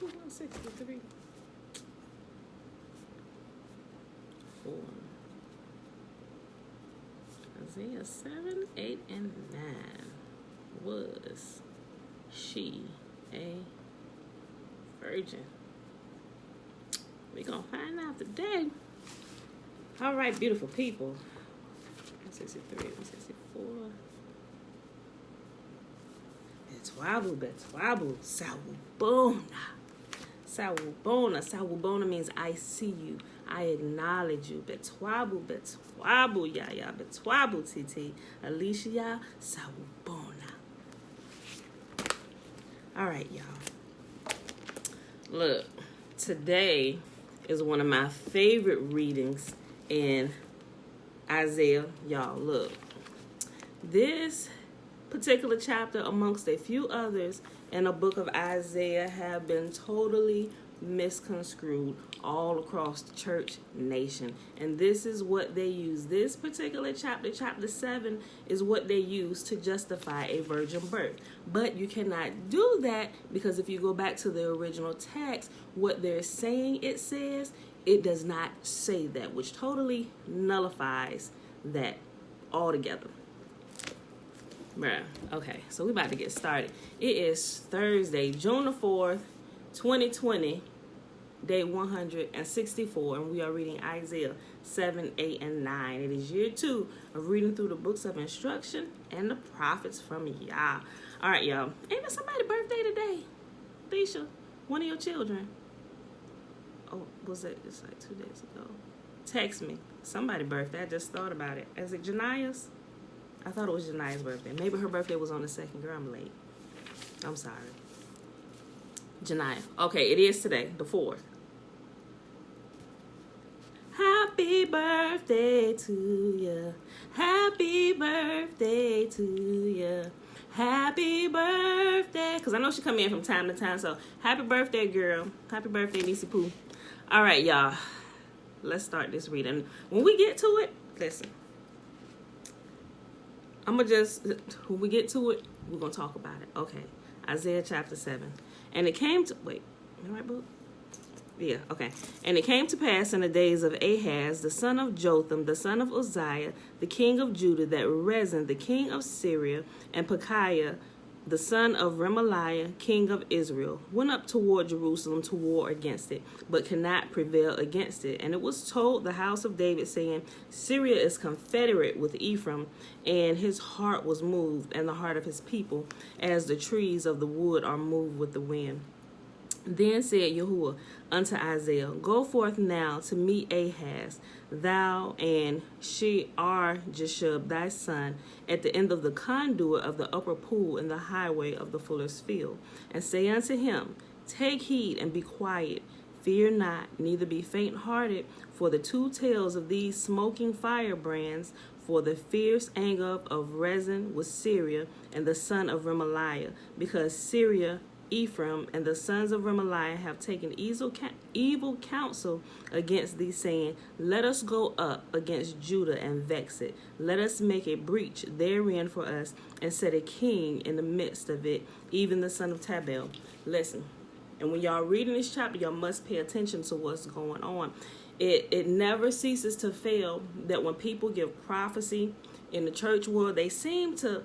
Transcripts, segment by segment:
163. 4. Isaiah 7, 8, and 9. Was she a virgin? We're going to find out today. All right, beautiful people. 163, 164. Betwabu, Sawubona means I see you. I acknowledge you. Betwabu, Yaya. Betwabu, Titi. Alicia, Sawubona. All right, y'all. Look, today is one of my favorite readings in Isaiah. Y'all, look. This particular chapter, amongst a few others in the book of Isaiah, have been totally misconstrued all across the church nation. And this is what they use. This particular chapter, chapter 7, is what they use to justify a virgin birth. But you cannot do that, because if you go back to the original text, what they're saying it says, it does not say that, which totally nullifies that altogether. Bruh. Okay, so we about to get started. It is Thursday, June the 4th, 2020, day 164, and we are reading Isaiah 7, 8, and 9. It is year 2 of reading through the books of instruction and the prophets from Yah. All right, y'all. Ain't there somebody's birthday today? Thisha, one of your children. Oh, was it? It's like 2 days ago. Text me. Somebody's birthday. I just thought about it. Is it Jania's? I thought it was Jania's birthday. Maybe her birthday was on the 2nd. Girl, I'm late. I'm sorry. Jania. Okay, it is today, the 4th. Happy birthday to you. Happy birthday to you. Happy birthday. Because I know she come in from time to time. So, happy birthday, girl. Happy birthday, Niecy Pooh. All right, y'all. Let's start this reading. When we get to it, listen. When we get to it, we're going to talk about it. Okay. Isaiah chapter 7. And it came to, wait, am I right, book? Yeah, okay. And it came to pass in the days of Ahaz, the son of Jotham, the son of Uzziah, the king of Judah, that Rezin, the king of Syria, and Pekahiah, the son of Remaliah, king of Israel, went up toward Jerusalem to war against it, but could not prevail against it. And it was told the house of David, saying, Syria is confederate with Ephraim, and his heart was moved, and the heart of his people, as the trees of the wood are moved with the wind. Then said Yahuwah unto Isaiah, Go forth now to meet Ahaz, thou and Shear-Jashub thy son, at the end of the conduit of the upper pool in the highway of the fuller's field, and say unto him, Take heed and be quiet, fear not, neither be faint-hearted, for the 2 tails of these smoking firebrands, for the fierce anger of Rezin with Syria and the son of Remaliah, because Syria, Ephraim, and the sons of Remaliah have taken evil counsel against thee, saying, Let us go up against Judah and vex it. Let us make a breach therein for us, and set a king in the midst of it, even the son of Tabel. Listen, and when y'all reading this chapter, y'all must pay attention to what's going on. It never ceases to fail that when people give prophecy in the church world, they seem to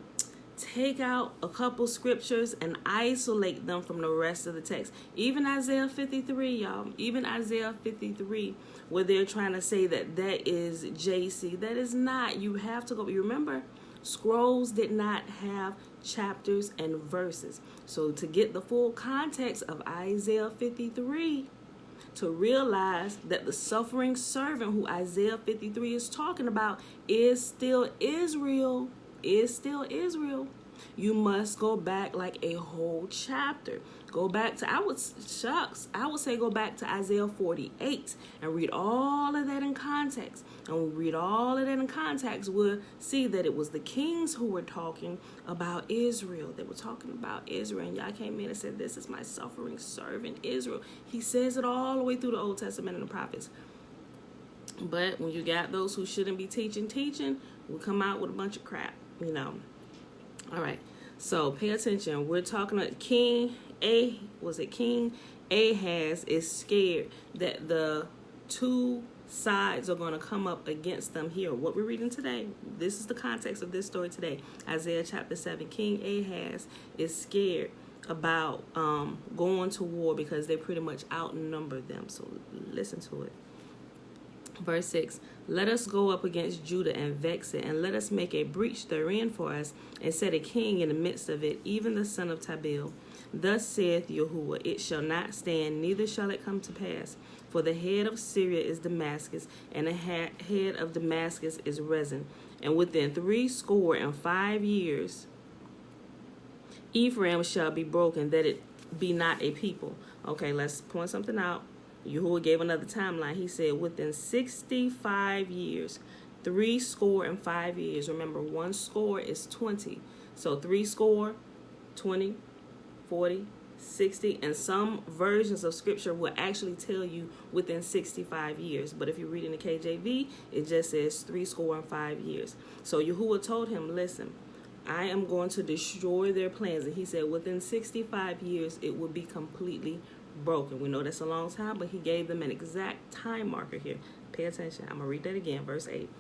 take out a couple scriptures and isolate them from the rest of the text. Even Isaiah 53, y'all. Even Isaiah 53, where they're trying to say that is JC. That is not. You have to go. You remember, scrolls did not have chapters and verses. So to get the full context of Isaiah 53, to realize that the suffering servant who Isaiah 53 is talking about is still Israel. You must go back like a whole chapter. Go back to, I would say go back to Isaiah 48 and read all of that in context. And when we read all of that in context, we'll see that it was the kings who were talking about Israel. They were talking about Israel. And y'all came in and said, This is my suffering servant, Israel. He says it all the way through the Old Testament and the prophets. But when you got those who shouldn't be teaching, will come out with a bunch of crap. All right, so pay attention. We're talking about King King Ahaz is scared that the two sides are going to come up against them here. What we're reading today, this is the context of this story today. Isaiah chapter 7. King Ahaz is scared about going to war because they pretty much outnumber them. So listen to it. Verse 6, let us go up against Judah and vex it, and let us make a breach therein for us, and set a king in the midst of it, even the son of Tabeel. Thus saith Yahuwah, it shall not stand, neither shall it come to pass. For the head of Syria is Damascus, and the head of Damascus is Rezin. And within 65 years, Ephraim shall be broken, that it be not a people. Okay, let's point something out. Yahuwah gave another timeline. He said within 65 years, 65 years. Remember, 1 score is 20. So 60, 20, 40, 60. And some versions of scripture will actually tell you within 65 years. But if you read in the KJV, it just says 65 years. So Yahuwah told him, listen, I am going to destroy their plans. And he said within 65 years, it will be completely broken. We know that's a long time, but he gave them an exact time marker here. Pay attention. I'm going to read that again. Verse 8.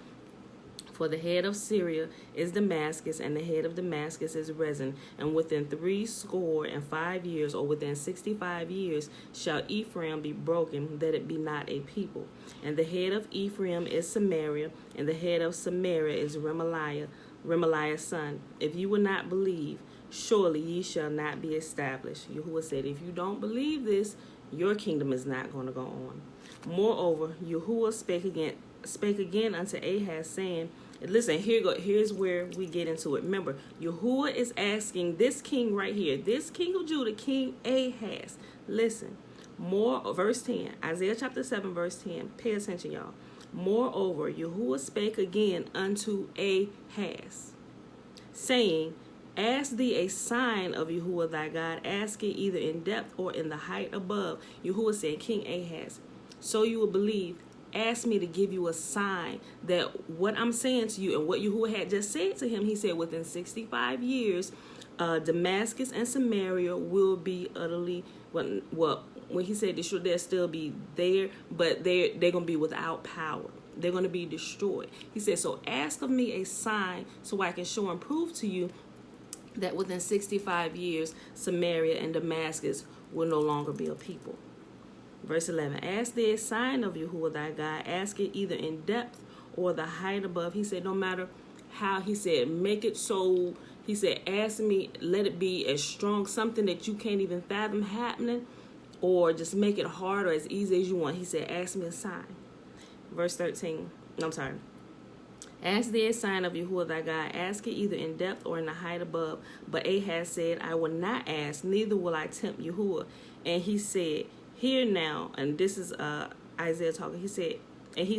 For the head of Syria is Damascus, and the head of Damascus is Rezin. And within 65 years, or within 65 years, shall Ephraim be broken, that it be not a people. And the head of Ephraim is Samaria, and the head of Samaria is Remaliah's son. If you will not believe, surely ye shall not be established. Yahuwah said, if you don't believe this, your kingdom is not going to go on. Moreover, Yahuwah spake again unto Ahaz, saying, listen, here's where we get into it. Remember, Yahuwah is asking this king right here, this king of Judah, King Ahaz. Listen, verse 10, Isaiah chapter 7, verse 10. Pay attention, y'all. Moreover, Yahuwah spake again unto Ahaz, saying, ask thee a sign of Yahuwah thy God, ask it either in depth or in the height above. Yahuwah said, King Ahaz, so you will believe, ask me to give you a sign that what I'm saying to you and what Yahuwah had just said to him. He said within 65 years, Damascus and Samaria will be utterly, well, when he said this, they'll still be there, but they're going to be without power. They're going to be destroyed. He said, so ask of me a sign so I can show and prove to you that within 65 years, Samaria and Damascus will no longer be a people. Verse 11, ask thee a sign of Yahuwah thy God, ask it either in depth or the height above. He said, no matter how, he said, make it so, he said, ask me, let it be as strong, something that you can't even fathom happening, or just make it hard or as easy as you want. He said, ask me a sign. Verse 13, no, I'm sorry. Ask thee a sign of Yahuwah thy God, ask it either in depth or in the height above. But Ahaz said, I will not ask, neither will I tempt Yahuwah. And he said, hear now, and this is Isaiah talking, he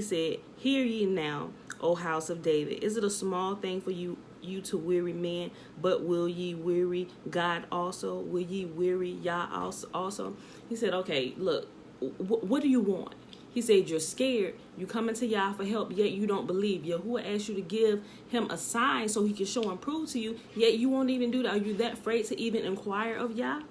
said, hear ye now, O house of David. Is it a small thing for you to weary men, but will ye weary God also? Will ye weary Yah also? He said, okay, look, what do you want? He said, you're scared. You coming to Yah for help, yet you don't believe. Yahuwah asked you to give him a sign so he can show and prove to you, yet you won't even do that. Are you that afraid to even inquire of Yah?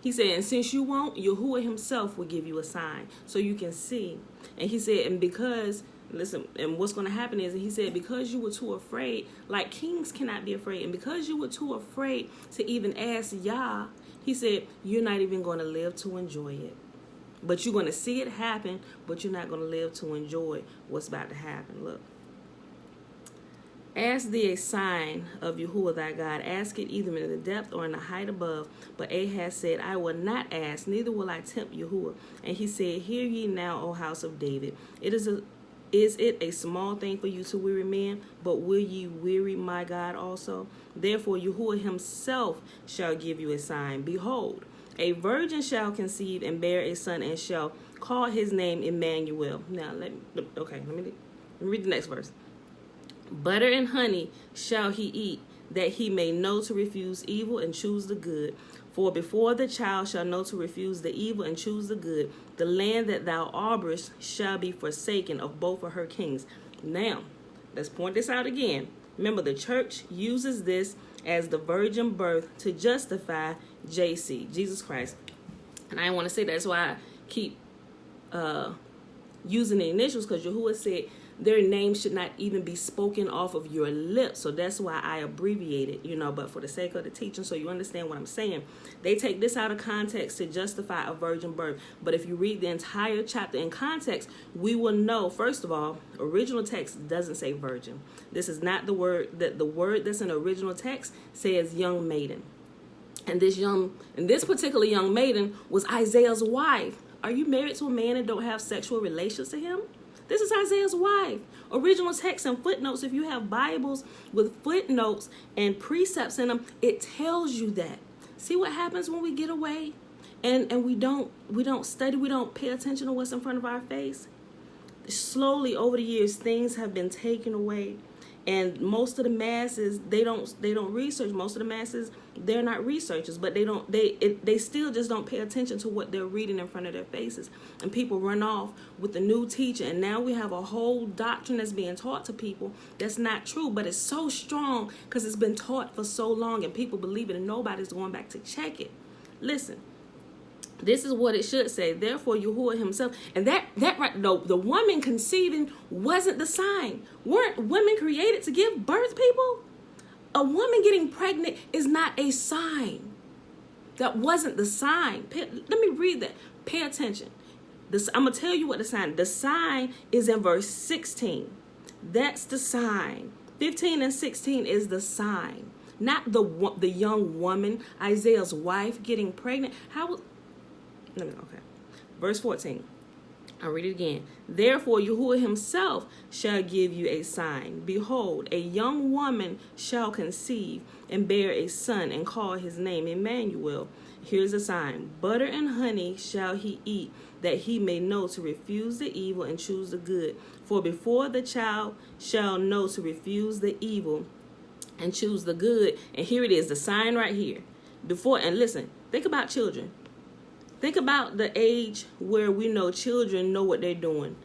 He said, and since you won't, Yahuwah himself will give you a sign so you can see. And he said, and because, listen, and what's going to happen is, and he said, because you were too afraid, like kings cannot be afraid, and because you were too afraid to even ask Yah, he said, you're not even going to live to enjoy it. But you're going to see it happen, but you're not going to live to enjoy what's about to happen. Look. Ask thee a sign of Yahuwah thy God. Ask it either in the depth or in the height above. But Ahaz said, I will not ask, neither will I tempt Yahuwah. And he said, hear ye now, O house of David. Is it a small thing for you to weary men? But will ye weary my God also? Therefore Yahuwah himself shall give you a sign. Behold, a virgin shall conceive and bear a son, and shall call his name Emmanuel. Now, let me read the next verse. Butter and honey shall he eat, that he may know to refuse evil and choose the good. For before the child shall know to refuse the evil and choose the good, the land that thou arborest shall be forsaken of both of her kings. Now, let's point this out again. Remember, the church uses this as the virgin birth to justify JC, Jesus Christ. And I want to say that's why I keep using the initials, because Yahuwah said their name should not even be spoken off of your lips. So that's why I abbreviate it, but for the sake of the teaching, so you understand what I'm saying. They take this out of context to justify a virgin birth. But if you read the entire chapter in context, we will know, first of all, original text doesn't say virgin. This is not the word. That the word that's in the original text says young maiden. And this particular young maiden was Isaiah's wife. Are you married to a man and don't have sexual relations to him? This is Isaiah's wife. Original text and footnotes. If you have Bibles with footnotes and precepts in them, it tells you that. See what happens when we get away and we don't study, we don't pay attention to what's in front of our face? Slowly over the years, things have been taken away. And most of the masses, they don't research. Most of the masses, they're not researchers, but they still just don't pay attention to what they're reading in front of their faces. And people run off with the new teacher, and now we have a whole doctrine that's being taught to people that's not true, but it's so strong because it's been taught for so long, and people believe it, and nobody's going back to check it. Listen. This is what it should say. Therefore, Yahuwah himself, and that right, the woman conceiving wasn't the sign. Weren't women created to give birth, people? A woman getting pregnant is not a sign. That wasn't the sign. Let me read that. Pay attention. I'm going to tell you what the sign is in verse 16. That's the sign. 15 and 16 is the sign. Not the young woman, Isaiah's wife, getting pregnant. Okay. Verse 14. I'll read it again. Therefore, Yahuwah himself shall give you a sign. Behold, a young woman shall conceive and bear a son and call his name Emmanuel. Here's a sign. Butter and honey shall he eat, that he may know to refuse the evil and choose the good. For before the child shall know to refuse the evil and choose the good. And here it is, the sign right here. And listen, think about children. Think about the age where we know children know what they're doing,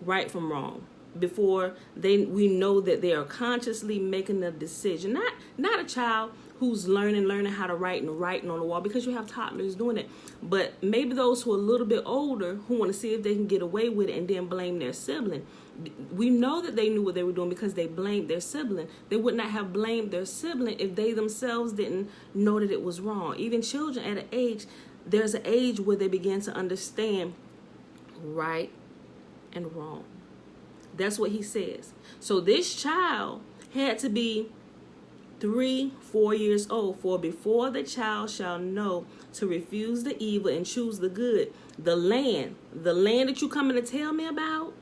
right from wrong, before we know that they are consciously making a decision. Not a child who's learning how to write and writing on the wall, because you have toddlers doing it. But maybe those who are a little bit older who want to see if they can get away with it and then blame their sibling. We know that they knew what they were doing because they blamed their sibling. They would not have blamed their sibling if they themselves didn't know that it was wrong. Even children at an age, there's an age where they begin to understand right and wrong. That's what he says. So this child had to be 3-4 years old. For before the child shall know to refuse the evil and choose the good, the land that you coming to tell me about,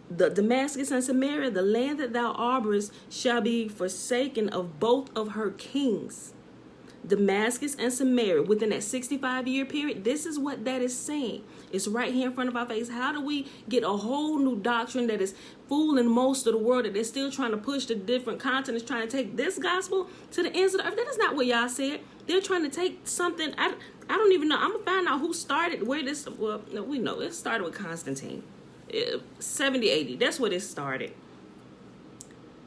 the Damascus and Samaria, the land that thou arborest, shall be forsaken of both of her kings. Damascus and Samaria, within that 65-year period, this is what that is saying. It's right here in front of our face. How do we get a whole new doctrine that is fooling most of the world, that they're still trying to push the different continents, trying to take this gospel to the ends of the earth? That is not what y'all said. They're trying to take something. I don't even know. I'm going to find out who started, where this, well, no, we know. It started with Constantine. 70, 80. That's where it started.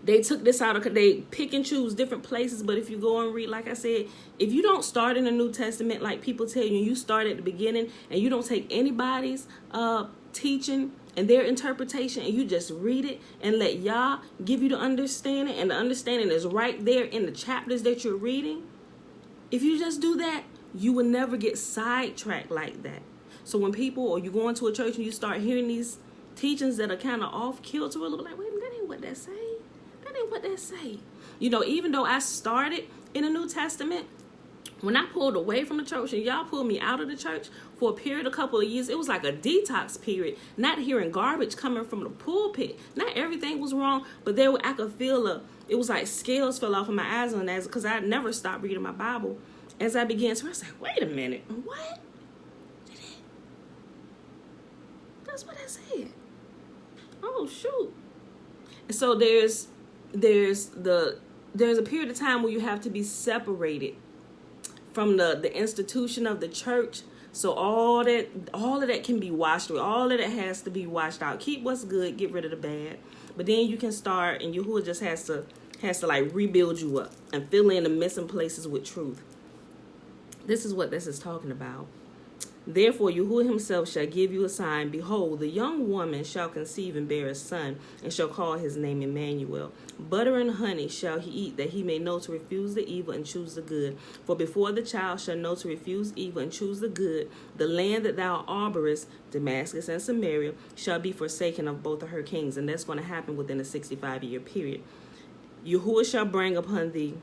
They took this out of, they pick and choose different places. But if you go and read, like I said, if you don't start in the New Testament like people tell you, you start at the beginning and you don't take anybody's teaching and their interpretation and you just read it and let Yah give you the understanding, and the understanding is right there in the chapters that you're reading. If you just do that, you will never get sidetracked like that. So when people, or you go into a church and you start hearing these teachings that are kind of off kilter, a little bit like, wait a minute, that ain't what that say. What they say. Even though I started in the New Testament, when I pulled away from the church and y'all pulled me out of the church for a couple of years, it was like a detox period. Not hearing garbage coming from the pulpit. Not everything was wrong, but I could feel it was like scales fell off of my eyes on that, because I never stopped reading my Bible. As I began to, I was like, wait a minute, what? That's what I said. Oh shoot. So there's a period of time where you have to be separated from the institution of the church. So all of that can be washed away. All of that has to be washed out. Keep what's good, get rid of the bad. But then you can start, and Yahuwah just has to has to like rebuild you up and fill in the missing places with truth. This is what this is talking about. Therefore, Yahuwah himself shall give you a sign. Behold, the young woman shall conceive and bear a son, and shall call his name Emmanuel. Butter and honey shall he eat, that he may know to refuse the evil and choose the good. For before the child shall know to refuse evil and choose the good, the land that thou arborest, Damascus and Samaria, shall be forsaken of both of her kings. And that's going to happen within a 65-year period. Yahuwah shall bring upon thee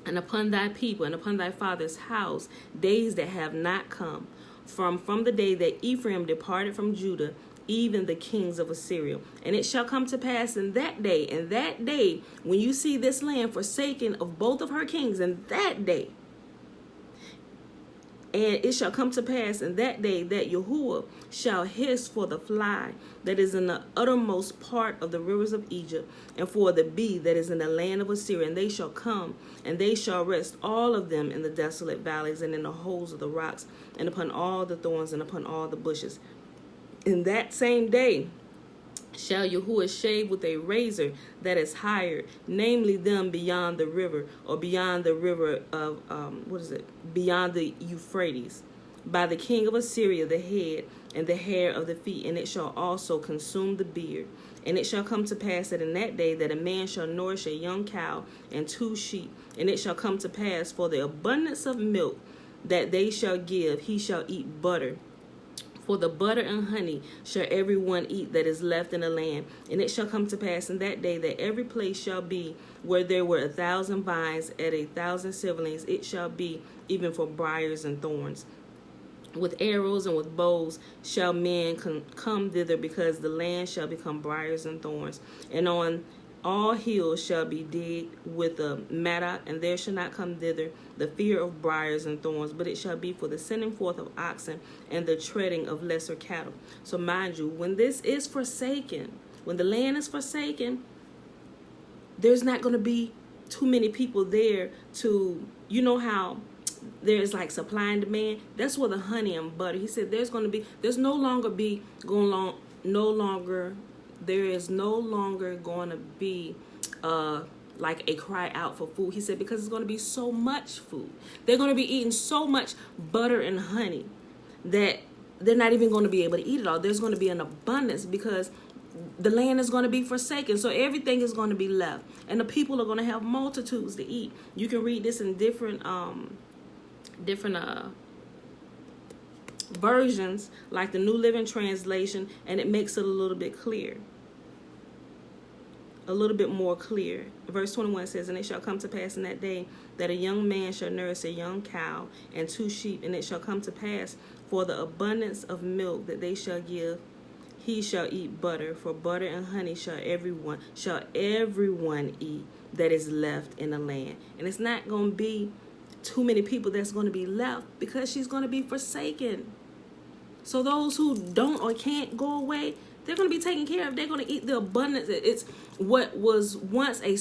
and upon thy people and upon thy father's house days that have not come, from the day that Ephraim departed from Judah, even the kings of Assyria. And it shall come to pass in that day, when you see this land forsaken of both of her kings, in that day, and it shall come to pass in that day that Yahuwah shall hiss for the fly that is in the uttermost part of the rivers of Egypt, and for the bee that is in the land of Assyria. And they shall come, and they shall rest all of them in the desolate valleys, and in the holes of the rocks, and upon all the thorns, and upon all the bushes. In that same day shall Yahuwah shave with a razor that is hired, namely them beyond the river, or beyond the river of, beyond the Euphrates, by the king of Assyria the head, and the hair of the feet, and it shall also consume the beard. And it shall come to pass that in that day that a man shall nourish a young cow and 2 sheep, and it shall come to pass for the abundance of milk that they shall give, he shall eat butter. For the butter and honey shall every one eat that is left in the land. And it shall come to pass in that day that every place shall be where there were 1,000 vines at 1,000 silverlings, it shall be even for briars and thorns. With arrows and with bows shall men come thither, because the land shall become briars and thorns. And on all hills shall be digged with a mattock, and there shall not come thither the fear of briars and thorns, but it shall be for the sending forth of oxen and the treading of lesser cattle. So mind you, when this is forsaken, when the land is forsaken, there's not going to be too many people there to, you know how there's like supply and demand. That's where the honey and butter. He said there is no longer going to be like a cry out for food. He said because it's going to be so much food. They're going to be eating so much butter and honey that they're not even going to be able to eat it all. There's going to be an abundance because the land is going to be forsaken. So everything is going to be left, and the people are going to have multitudes to eat. You can read this in different versions, like the New Living Translation, and it makes it a little bit more clear. Verse 21 says, and it shall come to pass in that day that a young man shall nurse a young cow and 2 sheep, and it shall come to pass for the abundance of milk that they shall give, he shall eat butter, for butter and honey shall everyone eat that is left in the land. And it's not going to be too many people that's going to be left, because she's going to be forsaken. So those who don't or can't go away, they're going to be taken care of. They're going to eat the abundance. It's what was once a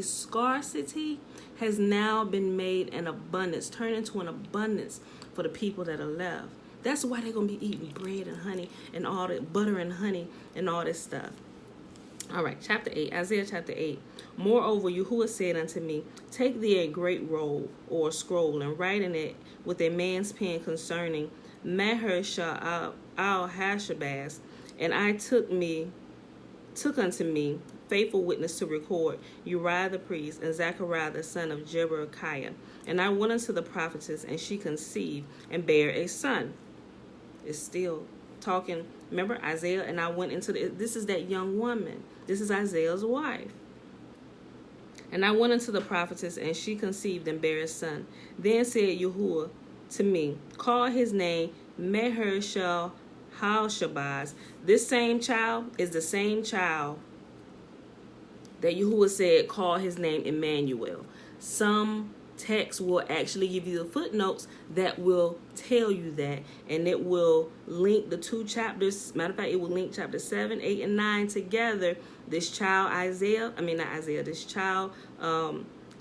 scarcity has now been made an abundance, turned into an abundance for the people that are left. That's why they're going to be eating bread and honey and all that butter and honey and all this stuff. All right, chapter 8, Isaiah chapter 8. Moreover, Yahuwah said unto me, take thee a great roll or scroll, and write in it with a man's pen concerning Maher-Shalal Hashabaz. And I took unto me faithful witness to record Uriah the priest and Zechariah the son of Jeberechiah. And I went unto the prophetess, and she conceived and bare a son. It's still talking. Remember Isaiah, and I went into this is that young woman. This is Isaiah's wife. And I went unto the prophetess, and she conceived and bare a son. Then said Yahuwah to me, call his name Maher-Shalal-Hashabaz. This same child is the same child that Yahuwah said call his name Emmanuel. Some text will actually give you the footnotes that will tell you that, and it will link the 2 chapters. Matter of fact, it will link chapter 7, 8, and 9 together. This child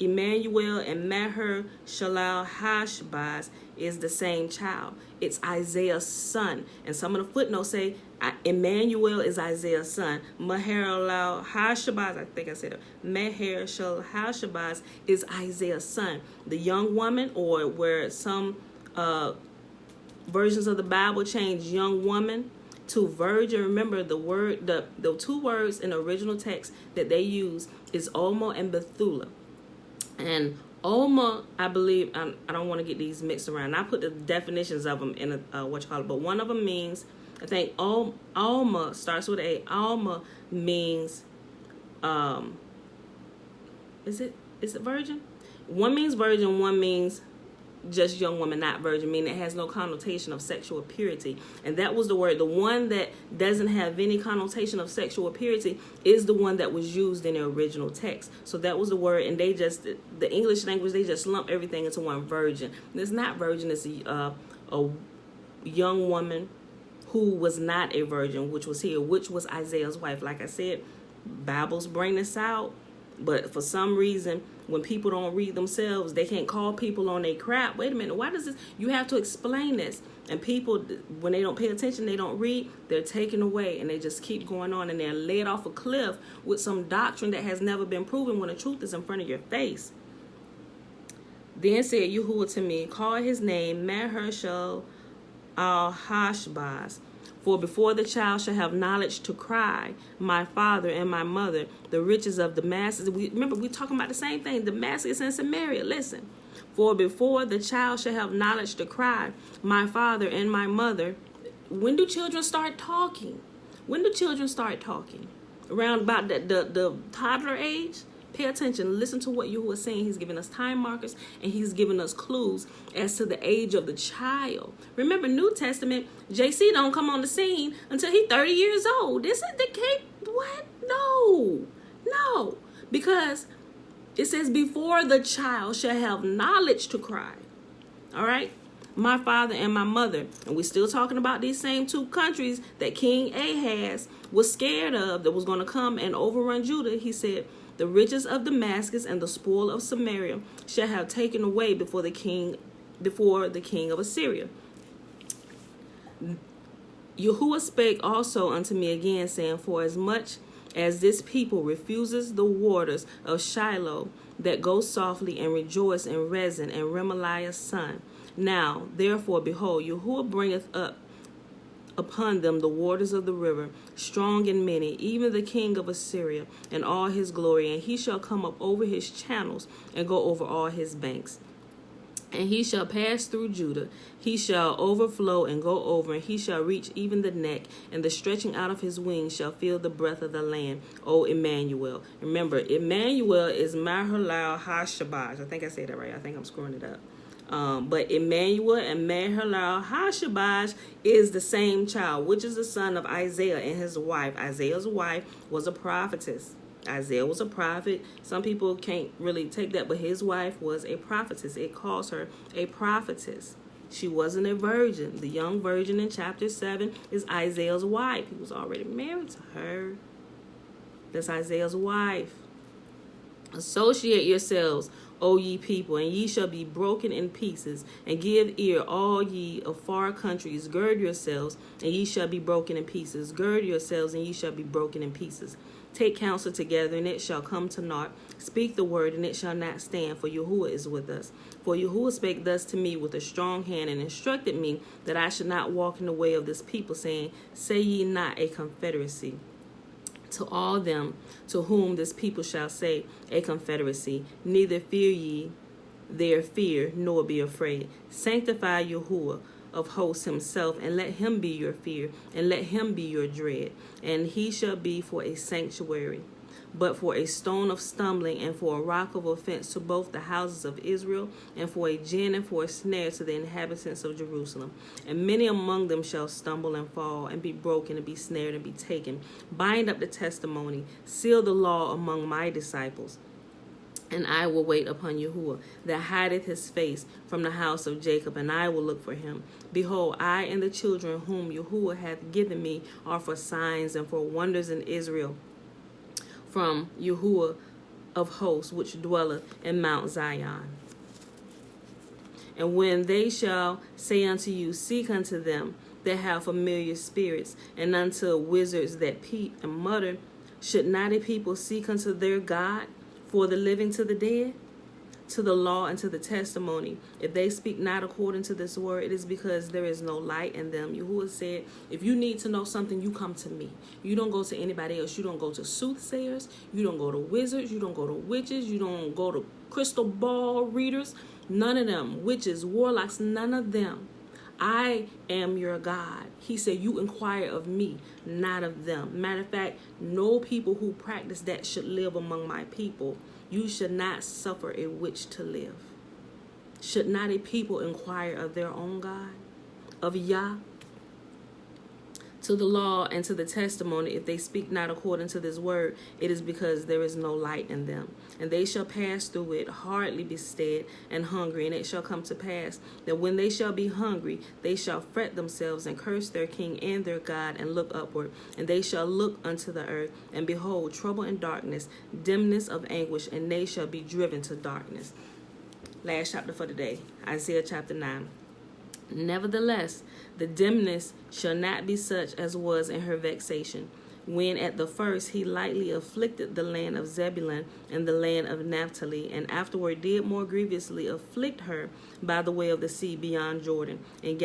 Emmanuel and Maher Shalal Hashbaz is the same child. It's Isaiah's son. And some of the footnotes say Emmanuel is Isaiah's son. Maher Shalal Hashbaz, I think I said it. Maher Shalal Hashbaz is Isaiah's son. The young woman, or where some versions of the Bible change young woman to virgin. Remember, the two words in the original text that they use is Alma and Bethulah. And Alma, I believe, I don't want to get these mixed around. I put the definitions of them in but one of them means, I think Alma starts with A. Alma means, is it virgin? One means virgin, one means just young woman, not virgin, meaning it has no connotation of sexual purity. And that was the word. The one that doesn't have any connotation of sexual purity is the one that was used in the original text. So that was the word, and they just, the English language, they just lump everything into one, virgin. And it's not virgin, it's a young woman who was not a virgin, which was here, which was Isaiah's wife. Like I said, Bibles bring this out, but for some reason, when people don't read themselves, they can't call people on their crap. Wait a minute, why does this? You have to explain this. And people, when they don't pay attention, they don't read, they're taken away, and they just keep going on, and they're led off a cliff with some doctrine that has never been proven when the truth is in front of your face. Then said Yahuwah to me, call his name Maher-shalal Hashbaz. For before the child shall have knowledge to cry, my father and my mother, the riches of Damascus. Remember, we're talking about the same thing, Damascus and Samaria. Listen. For before the child shall have knowledge to cry, my father and my mother. When do children start talking? When do children start talking? Around about the toddler age? Pay attention. Listen to what you were saying. He's giving us time markers, and he's giving us clues as to the age of the child. Remember, New Testament, JC don't come on the scene until he's 30 years old. This is the case. What? No. Because it says, before the child shall have knowledge to cry. All right? My father and my mother. And we're still talking about these same two countries that King Ahaz was scared of, that was going to come and overrun Judah. He said, the riches of Damascus and the spoil of Samaria shall have taken away before the king of Assyria. Yahuwah spake also unto me again, saying, for as much as this people refuses the waters of Shiloh that go softly and rejoice in Rezin and Remaliah's son. Now, therefore, behold, Yahuwah bringeth up upon them the waters of the river, strong and many, even the king of Assyria, and all his glory, and he shall come up over his channels, and go over all his banks. And he shall pass through Judah, he shall overflow and go over, and he shall reach even the neck, and the stretching out of his wings shall feel the breath of the land, O Emmanuel. Remember, Emmanuel is Maher-shalal Hashbaz. I think I said that right. I think I'm screwing it up. But Emmanuel and Maher-shalal Hashbaz is the same child, which is the son of Isaiah and his wife. Isaiah's wife was a prophetess. Isaiah was a prophet. Some people can't really take that, but his wife was a prophetess. It calls her a prophetess. She wasn't a virgin. The young virgin in chapter 7 is Isaiah's wife. He was already married to her. That's Isaiah's wife. Associate yourselves, O ye people, and ye shall be broken in pieces, and give ear, all ye of far countries. Gird yourselves, and ye shall be broken in pieces. Gird yourselves, and ye shall be broken in pieces. Take counsel together, and it shall come to naught. Speak the word, and it shall not stand, for Yahuwah is with us. For Yahuwah spake thus to me with a strong hand, and instructed me that I should not walk in the way of this people, saying, say ye not a confederacy. To all them to whom this people shall say a confederacy, neither fear ye their fear, nor be afraid. Sanctify Yahuwah of hosts himself, and let him be your fear, and let him be your dread. And he shall be for a sanctuary, but for a stone of stumbling, and for a rock of offense to both the houses of Israel, and for a gin and for a snare to the inhabitants of Jerusalem. And many among them shall stumble and fall, and be broken, and be snared, and be taken. Bind up the testimony, seal the law among my disciples. And I will wait upon Yahuwah, that hideth his face from the house of Jacob, and I will look for him. Behold, I and the children whom Yahuwah hath given me are for signs and for wonders in Israel, from Yahuwah of hosts, which dwelleth in Mount Zion. And when they shall say unto you, seek unto them that have familiar spirits, and unto wizards that peep and mutter, should not a people seek unto their God for the living to the dead? To the law and to the testimony, if they speak not according to this word, it is because there is no light in them. Yahuwah said, if you need to know something, you come to me. You don't go to anybody else. You don't go to soothsayers. You don't go to wizards. You don't go to witches. You don't go to crystal ball readers. None of them. Witches, warlocks, none of them. I am your God. He said, you inquire of me, not of them. Matter of fact, no people who practice that should live among my people. You should not suffer a witch to live. Should not a people inquire of their own God, of Yah? To the law and to the testimony, if they speak not according to this word, it is because there is no light in them. And they shall pass through it, hardly be stead and hungry. And it shall come to pass that when they shall be hungry, they shall fret themselves and curse their king and their God and look upward. And they shall look unto the earth, and behold, trouble and darkness, dimness of anguish, and they shall be driven to darkness. Last chapter for today, Isaiah chapter 9. Nevertheless, the dimness shall not be such as was in her vexation, when at the first he lightly afflicted the land of Zebulun and the land of Naphtali, and afterward did more grievously afflict her by the way of the sea beyond Jordan, in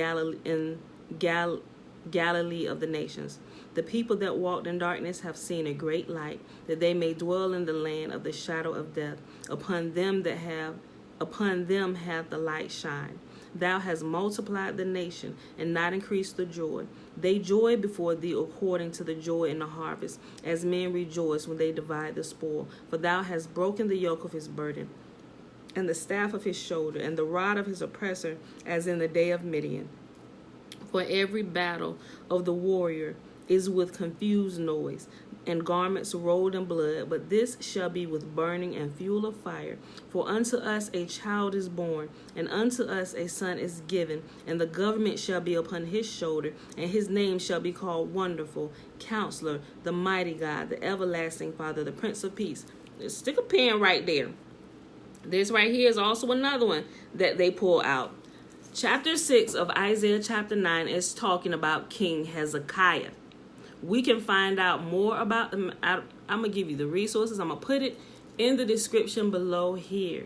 Galilee of the nations. The people that walked in darkness have seen a great light, that they may dwell in the land of the shadow of death. Upon them hath the light shined. Thou hast multiplied the nation, and not increased the joy. They joy before thee according to the joy in the harvest, as men rejoice when they divide the spoil. For thou hast broken the yoke of his burden, and the staff of his shoulder, and the rod of his oppressor, as in the day of Midian. For every battle of the warrior is with confused noise, and garments rolled in blood, but this shall be with burning and fuel of fire. For unto us a child is born, and unto us a son is given, and the government shall be upon his shoulder, and his name shall be called Wonderful, Counselor, the Mighty God, the Everlasting Father, the Prince of Peace. Let's stick a pen right there. This right here is also another one that they pull out. Chapter 6 of Isaiah chapter 9 is talking about King Hezekiah. We can find out more about them. I'm going to give you the resources. I'm going to put it in the description below here,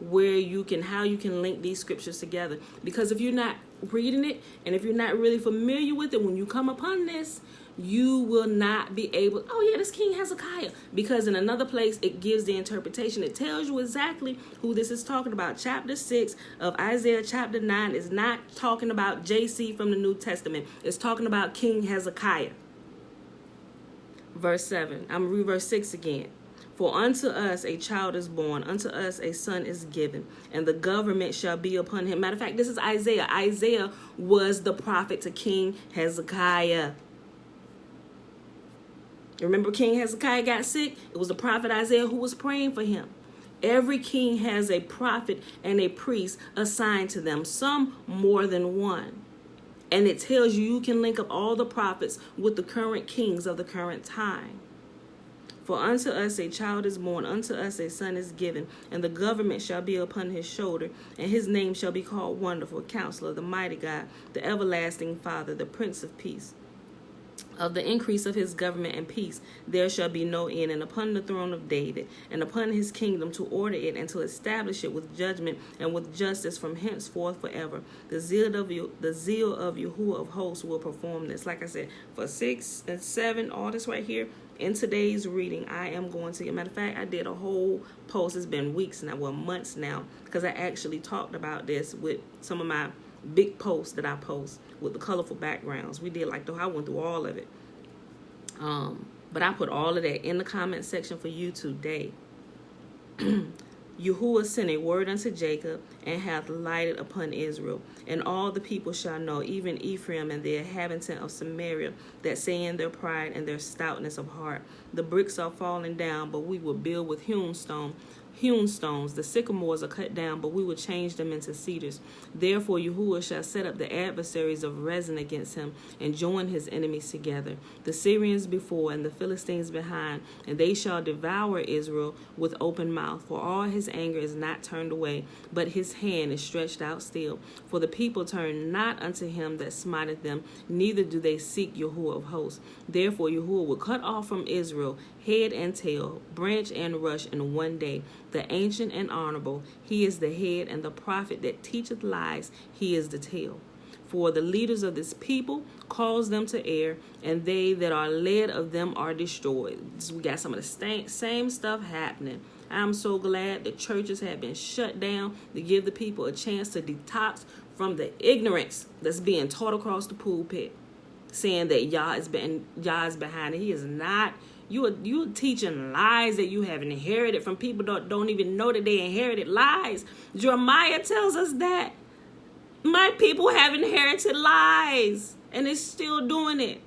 where how you can link these scriptures together. Because if you're not reading it, and if you're not really familiar with it, when you come upon this, you will not be able, oh yeah, this King Hezekiah. Because in another place, it gives the interpretation. It tells you exactly who this is talking about. Chapter 6 of Isaiah chapter 9 is not talking about JC from the New Testament. It's talking about King Hezekiah. Verse 7. I'm going to read verse 6 again. For unto us a child is born, unto us a son is given, and the government shall be upon him. Matter of fact, this is Isaiah. Isaiah was the prophet to King Hezekiah. Remember King Hezekiah got sick? It was the prophet Isaiah who was praying for him. Every king has a prophet and a priest assigned to them, some more than one. And it tells you can link up all the prophets with the current kings of the current time. For unto us a child is born, unto us a son is given, and the government shall be upon his shoulder, and his name shall be called Wonderful, Counselor, the Mighty God, the Everlasting Father, the Prince of Peace. Of the increase of his government and peace there shall be no end, and upon the throne of David, and upon his kingdom, to order it and to establish it with judgment and with justice from henceforth forever. The zeal of Yahuwah of hosts will perform this. Like I said, for 6 and 7, all this right here in today's reading, I am going to, matter of fact, I did a whole post. It's been weeks now, well, months now, because I actually talked about this with some of my big posts that I post with the colorful backgrounds. We did I went through all of it. But I put all of that in the comment section for you today. Yahuwah sent a word unto Jacob, and hath lighted upon Israel. And all the people shall know, even Ephraim and the inhabitant of Samaria, that say in their pride and their stoutness of heart, the bricks are falling down, but we will build with hewn hewn stones. The sycamores are cut down, but we will change them into cedars. Therefore, Yahuwah shall set up the adversaries of Rezin against him and join his enemies together, the Syrians before and the Philistines behind, and they shall devour Israel with open mouth. For all his anger is not turned away, but his hand is stretched out still. For the people turn not unto him that smiteth them, neither do they seek Yahuwah of hosts. Therefore, Yahuwah will cut off from Israel head and tail, branch and rush in one day. The ancient and honorable, he is the head, and the prophet that teacheth lies, he is the tail. For the leaders of this people cause them to err, and they that are led of them are destroyed. So we got some of the same stuff happening. I'm so glad the churches have been shut down to give the people a chance to detox from the ignorance that's being taught across the pulpit, saying that Yah is behind it. He is not. You're teaching lies that you have inherited from people that don't even know that they inherited lies. Jeremiah tells us that. My people have inherited lies, and they're still doing it.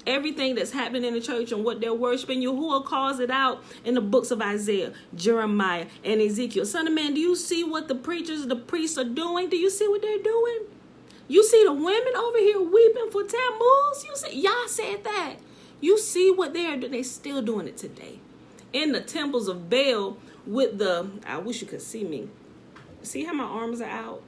Everything that's happening in the church and what they're worshiping, Yahuwah calls it out in the books of Isaiah, Jeremiah, and Ezekiel. Son of man, do you see what the preachers, the priests are doing? Do you see what they're doing? You see the women over here weeping for Tammuz? You see, Yah said that. You see what they're doing? They're still doing it today. In the temples of Baal with I wish you could see me. See how my arms are out?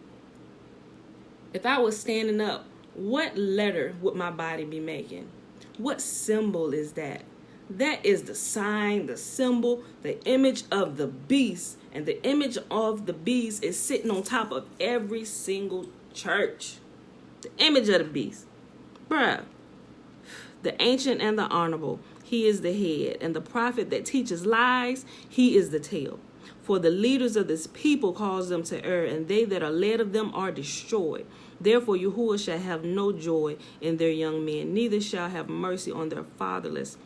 If I was standing up, what letter would my body be making? What symbol is that? That is the sign, the symbol, the image of the beast. And the image of the beast is sitting on top of every single church. The image of the beast. Bruh. The ancient and the honorable, he is the head. And the prophet that teaches lies, he is the tail. For the leaders of this people cause them to err, and they that are led of them are destroyed. Therefore, Yahuwah shall have no joy in their young men, neither shall have mercy on their fatherless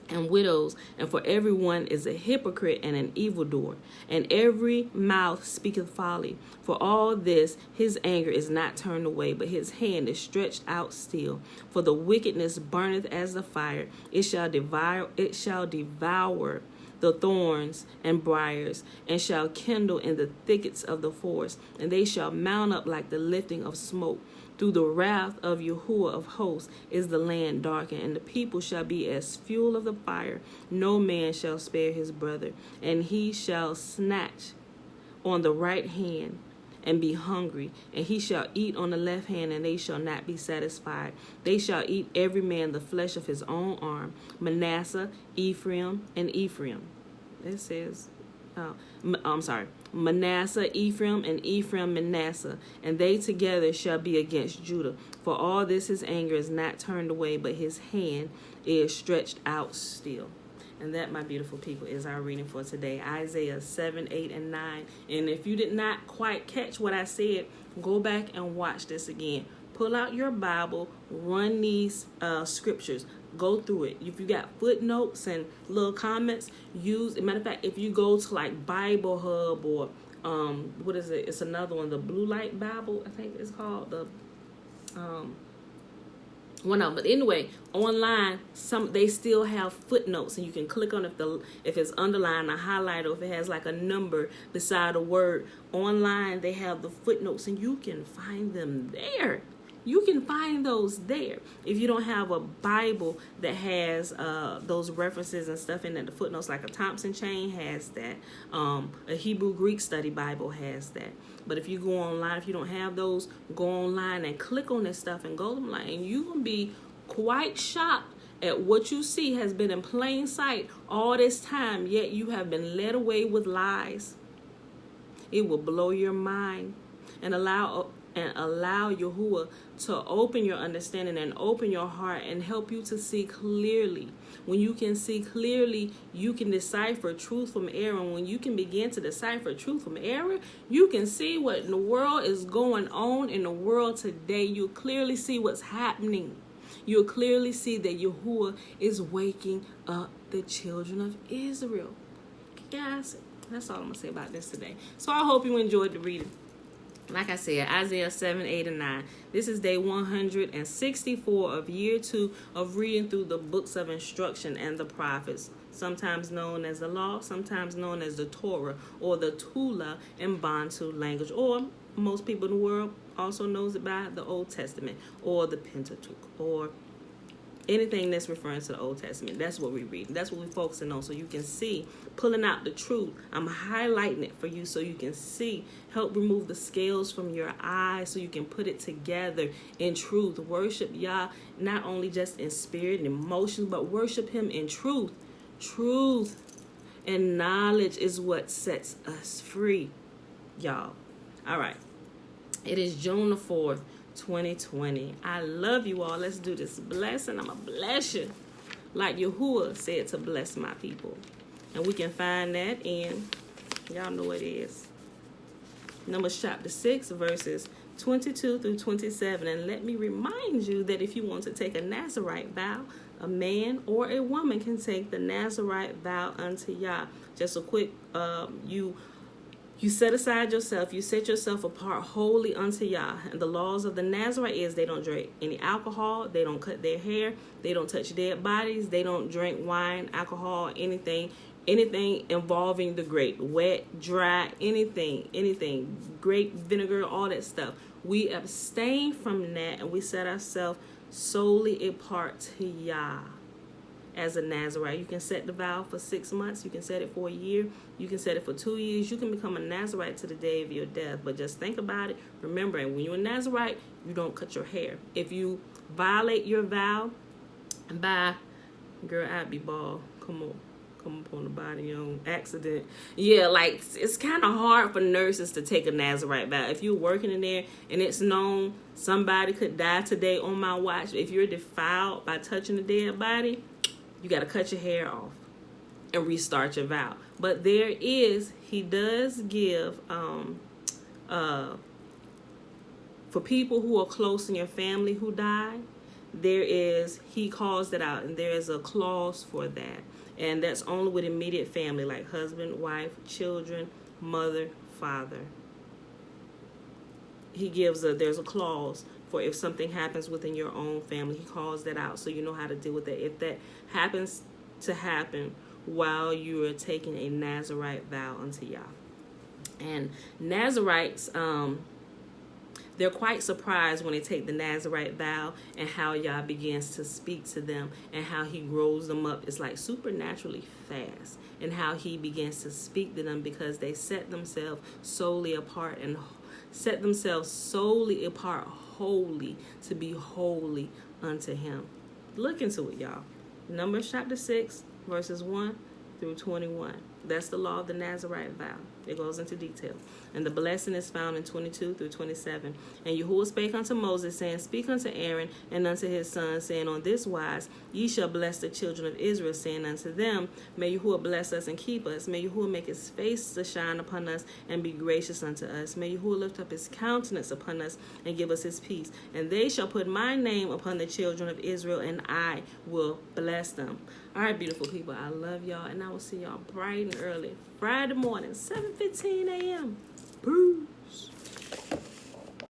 and widows. And for everyone is a hypocrite and an evildoer, and every mouth speaketh folly. For all this, his anger is not turned away, but his hand is stretched out still. For the wickedness burneth as the fire; it shall devour the thorns and briars, and shall kindle in the thickets of the forest, and they shall mount up like the lifting of smoke. Through the wrath of Yahuwah of hosts is the land darkened, and the people shall be as fuel of the fire. No man shall spare his brother, and he shall snatch on the right hand and be hungry, and he shall eat on the left hand, and they shall not be satisfied. They shall eat every man the flesh of his own arm. Manasseh, Ephraim, and Ephraim. It says, Manasseh, Ephraim, and Ephraim, Manasseh, and they together shall be against Judah. For all this his anger is not turned away, but his hand is stretched out still. And that, my beautiful people, is our reading for today. Isaiah 7, 8, and 9. And if you did not quite catch what I said, go back and watch this again. Pull out your Bible, run these scriptures, go through it. If you got footnotes and little comments, matter of fact, if you go to like Bible Hub or what is it? It's another one, the Blue Light Bible, I think it's called. But anyway, online, they still have footnotes, and you can click on if it's underlined or highlighted, or if it has like a number beside a word. Online, they have the footnotes, and you can find them there. You can find those there. If you don't have a Bible that has those references and stuff in it, the footnotes, like a Thompson Chain has that. A Hebrew Greek Study Bible has that. But if you go online, if you don't have those, go online and click on this stuff and go online. And you're going to be quite shocked at what you see has been in plain sight all this time, yet you have been led away with lies. It will blow your mind and allow Yahuwah to open your understanding and open your heart and help you to see clearly. When you can see clearly, you can decipher truth from error. And when you can begin to decipher truth from error, you can see what in the world is going on in the world today. You'll clearly see what's happening. You'll clearly see that Yahuwah is waking up the children of Israel. Guys, that's all I'm going to say about this today. So I hope you enjoyed the reading. Like I said, Isaiah 7, 8, and 9. This is day 164 of year 2 of reading through the books of instruction and the prophets. sometimes known as the law, sometimes known as the Torah or the Tula in Bantu language, or most people in the world also knows it by the Old Testament or the Pentateuch or anything that's referring to the Old Testament. That's what we read. That's what we're focusing on, so you can see, pulling out the truth. I'm highlighting it for you so you can see, help remove the scales from your eyes so you can put it together in truth. Worship Yah, not only just in spirit and emotion, but worship him in truth. Truth and knowledge is what sets us free, y'all. All right. It is June the 4th. 2020. I love you all. Let's do this blessing. I'm going to bless you like Yahuwah said to bless my people. And we can find that in, y'all know what it is, Numbers chapter 6, verses 22 through 27. And let me remind you that if you want to take a Nazarite vow, a man or a woman can take the Nazarite vow unto Yah. Just a quick, you set aside yourself, you set yourself apart wholly unto Yah. And the laws of the Nazarite is they don't drink any alcohol, they don't cut their hair, they don't touch dead bodies, they don't drink wine, alcohol, anything involving the grape, wet, dry, anything, grape, vinegar, all that stuff. We abstain from that and we set ourselves solely apart to Yah. As a Nazarite, you can set the vow for 6 months. You can set it for a year. You can set it for 2 years. You can become a Nazarite to the day of your death. But just think about it. Remember, when you're a Nazarite, you don't cut your hair. If you violate your vow, girl, I'd be bald. Come up on the body on accident. Yeah, like it's kind of hard for nurses to take a Nazarite vow. If you're working in there and it's known somebody could die today on my watch, if you're defiled by touching a dead body, you got to cut your hair off and restart your vow. But he does give, for people who are close in your family who die, he calls that out, and there is a clause for that. And that's only with immediate family, like husband, wife, children, mother, father. There's a clause for if something happens within your own family. He calls that out so you know how to deal with that. If that happens to happen while you are taking a Nazarite vow unto Yah. And Nazarites, they're quite surprised when they take the Nazarite vow and how Yah begins to speak to them and how he grows them up. It's like supernaturally fast, and how he begins to speak to them because they set themselves solely apart wholly to be holy unto him. Look into it, y'all. Numbers chapter 6, verses 1 through 21. That's the law of the Nazarite vow. It goes into detail. And the blessing is found in 22 through 27. And Yahuwah spake unto Moses, saying, Speak unto Aaron and unto his sons, saying, On this wise ye shall bless the children of Israel, saying unto them, May Yahuwah bless us and keep us. May Yahuwah make his face to shine upon us and be gracious unto us. May Yahuwah lift up his countenance upon us and give us his peace. And they shall put my name upon the children of Israel, and I will bless them. All right, beautiful people, I love y'all, and I will see y'all bright and early Friday morning, 7:15 a.m. Boo.